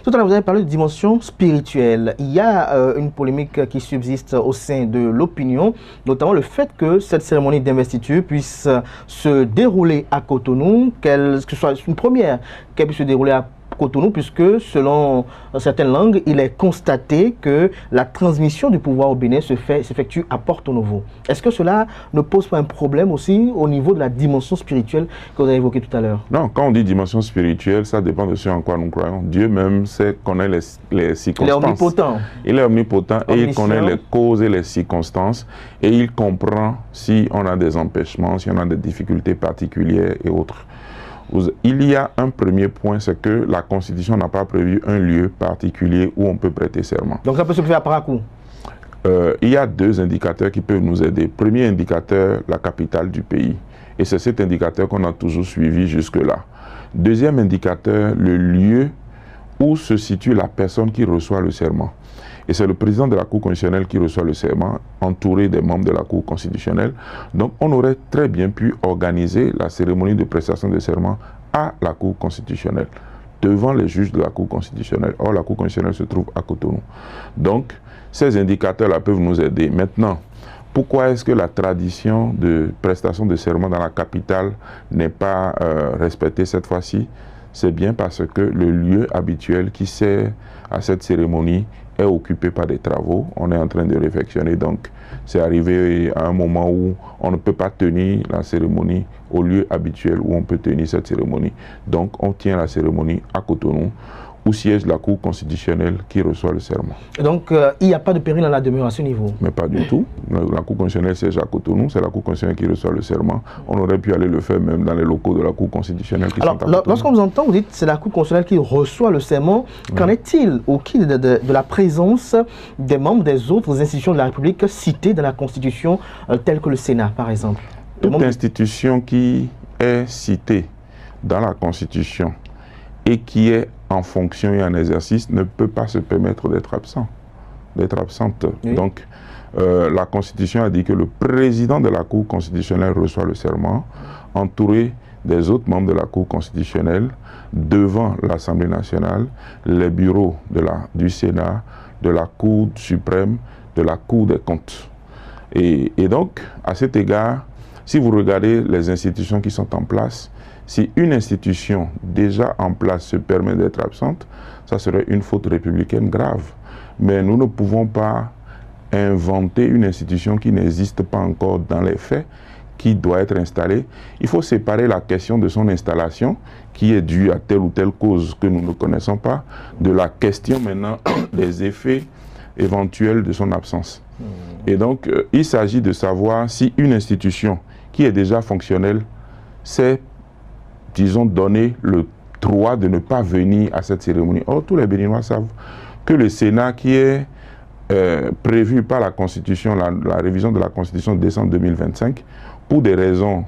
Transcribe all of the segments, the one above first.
Tout à l'heure, vous avez parlé de dimension spirituelle. Il y a une polémique qui subsiste au sein de l'opinion, notamment le fait que cette cérémonie d'investiture puisse se dérouler à Cotonou, que ce soit une première, qu'elle puisse se dérouler à Cotonou, puisque selon certaines langues, il est constaté que la transmission du pouvoir au Bénin s'effectue à Porto Novo. Est-ce que cela ne pose pas un problème aussi au niveau de la dimension spirituelle que vous avez évoquée tout à l'heure? Non, quand on dit dimension spirituelle, ça dépend de ce en quoi nous croyons. Dieu même connaît les circonstances. Il est omnipotent. Il est omnipotent et il connaît les causes et les circonstances et il comprend si on a des empêchements, si on a des difficultés particulières et autres. Il y a un premier point, c'est que la Constitution n'a pas prévu un lieu particulier où on peut prêter serment. Donc ça peut se faire à Parakou? Il y a deux indicateurs qui peuvent nous aider. Premier indicateur, la capitale du pays. Et c'est cet indicateur qu'on a toujours suivi jusque-là. Deuxième indicateur, le lieu où se situe la personne qui reçoit le serment. Et c'est le président de la Cour constitutionnelle qui reçoit le serment, entouré des membres de la Cour constitutionnelle. Donc on aurait très bien pu organiser la cérémonie de prestation de serment à la Cour constitutionnelle, devant les juges de la Cour constitutionnelle. Or, la Cour constitutionnelle se trouve à Cotonou. Donc, ces indicateurs-là peuvent nous aider. Maintenant, pourquoi est-ce que la tradition de prestation de serment dans la capitale n'est pas respectée cette fois-ci? C'est bien parce que le lieu habituel qui sert à cette cérémonie est occupé par des travaux. On est en train de réfectionner, donc c'est arrivé à un moment où on ne peut pas tenir la cérémonie au lieu habituel où on peut tenir cette cérémonie. Donc on tient la cérémonie à Cotonou, où siège la Cour constitutionnelle qui reçoit le serment. Donc, il n'y a pas de péril à la demeure à ce niveau? Mais pas du tout. La Cour constitutionnelle siège à Cotonou, c'est la Cour constitutionnelle qui reçoit le serment. On aurait pu aller le faire même dans les locaux de la Cour constitutionnelle qui sont à Cotonou. Lorsqu'on vous entend, vous dites que c'est la Cour constitutionnelle qui reçoit le serment. Qu'en est-il de la présence des membres des autres institutions de la République citées dans la Constitution, telles que le Sénat, par exemple? Toute institution qui est citée dans la Constitution et qui est en fonction et en exercice ne peut pas se permettre d'être absente. Oui. Donc, la Constitution a dit que le président de la Cour constitutionnelle reçoit le serment, entouré des autres membres de la Cour constitutionnelle, devant l'Assemblée nationale, les bureaux du Sénat, de la Cour suprême, de la Cour des comptes. Et donc, à cet égard, si vous regardez les institutions qui sont en place, si une institution déjà en place se permet d'être absente, ça serait une faute républicaine grave. Mais nous ne pouvons pas inventer une institution qui n'existe pas encore dans les faits, qui doit être installée. Il faut séparer la question de son installation, qui est due à telle ou telle cause que nous ne connaissons pas, de la question maintenant des effets éventuels de son absence. Et donc, il s'agit de savoir si une institution qui est déjà fonctionnelle, c'est, disons, donner le droit de ne pas venir à cette cérémonie. Or, tous les Béninois savent que le Sénat, qui est prévu par la Constitution, la révision de la Constitution de décembre 2025, pour des raisons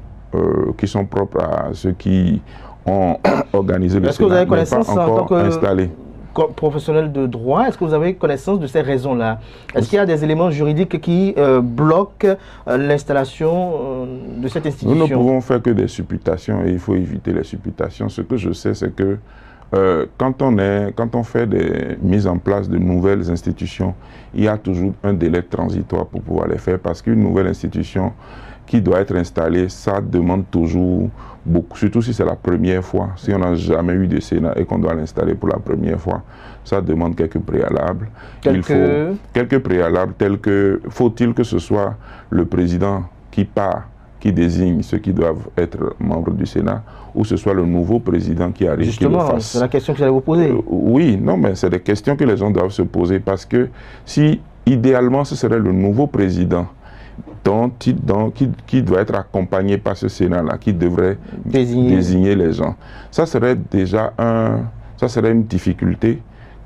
qui sont propres à ceux qui ont organisé le Sénat, n'est pas encore installé. Professionnel de droit, est-ce que vous avez connaissance de ces raisons-là? Est-ce qu'il y a des éléments juridiques qui bloquent l'installation de cette institution? Nous ne pouvons faire que des supputations et il faut éviter les supputations. Ce que je sais, c'est que quand on fait des mises en place de nouvelles institutions, il y a toujours un délai transitoire pour pouvoir les faire parce qu'une nouvelle institution qui doit être installée, ça demande toujours beaucoup, surtout si c'est la première fois, si on n'a jamais eu de Sénat et qu'on doit l'installer pour la première fois, ça demande quelques préalables. Il faut quelques préalables tels que, faut-il que ce soit le président qui part, qui désigne ceux qui doivent être membres du Sénat, ou ce soit le nouveau président qui arrive. Justement, c'est la question que j'allais vous poser. Oui, non, mais c'est des questions que les gens doivent se poser parce que si, idéalement, ce serait le nouveau président qui doit être accompagné par ce Sénat-là, qui devrait désigner les gens. Ça serait déjà une difficulté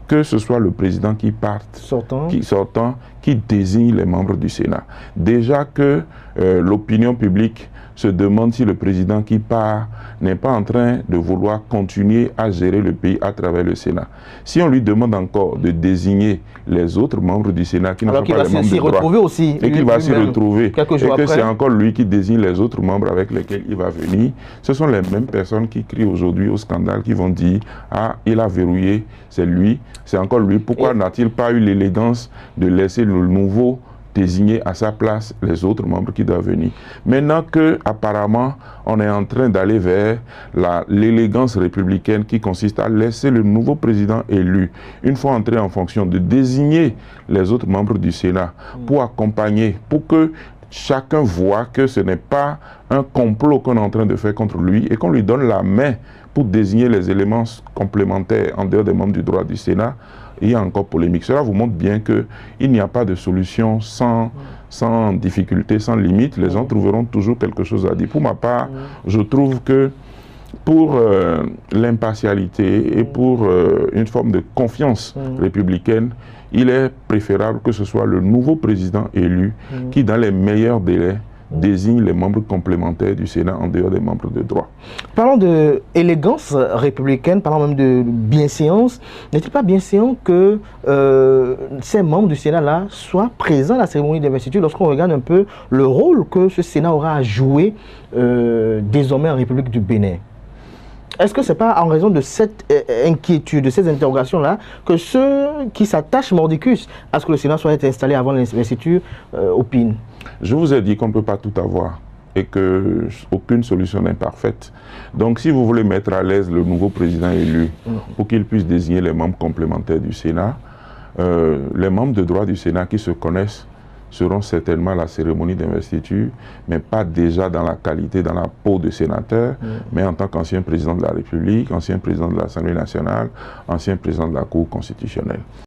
que ce soit le président qui sortant, qui désigne les membres du Sénat. Déjà que l'opinion publique se demande si le président qui part n'est pas en train de vouloir continuer à gérer le pays à travers le Sénat. Si on lui demande encore de désigner les autres membres du Sénat qui ne sont pas les membres de droit, aussi, et qu'il va s'y retrouver, et que c'est encore lui qui désigne les autres membres avec lesquels il va venir, ce sont les mêmes personnes qui crient aujourd'hui au scandale, qui vont dire « Ah, il a verrouillé, c'est lui, c'est encore lui, pourquoi n'a-t-il pas eu l'élégance de laisser le nouveau désigner à sa place les autres membres qui doivent venir. » Maintenant que, apparemment, on est en train d'aller vers l'élégance républicaine qui consiste à laisser le nouveau président élu, une fois entré en fonction, de désigner les autres membres du Sénat pour accompagner, pour que chacun voit que ce n'est pas un complot qu'on est en train de faire contre lui et qu'on lui donne la main pour désigner les éléments complémentaires en dehors des membres du droit du Sénat. Il y a encore polémique. Cela vous montre bien qu'il n'y a pas de solution sans difficulté, sans limite. Les gens trouveront toujours quelque chose à dire. Pour ma part, je trouve que pour l'impartialité et pour une forme de confiance républicaine, il est préférable que ce soit le nouveau président élu qui, dans les meilleurs délais, désigne les membres complémentaires du Sénat en dehors des membres de droit. Parlons d'élégance républicaine, parlons même de bienséance. N'est-il pas bienséant que ces membres du Sénat-là soient présents à la cérémonie d'investiture lorsqu'on regarde un peu le rôle que ce Sénat aura à jouer désormais en République du Bénin? Est-ce que ce n'est pas en raison de cette inquiétude, de ces interrogations-là, que ceux qui s'attachent mordicus à ce que le Sénat soit installé avant l'investiture opinent? Je vous ai dit qu'on ne peut pas tout avoir et qu'aucune solution n'est parfaite. Donc si vous voulez mettre à l'aise le nouveau président élu pour qu'il puisse désigner les membres complémentaires du Sénat, les membres de droit du Sénat qui se connaissent seront certainement à la cérémonie d'investiture, mais pas déjà dans la qualité, dans la peau de sénateur, mais en tant qu'ancien président de la République, ancien président de l'Assemblée nationale, ancien président de la Cour constitutionnelle.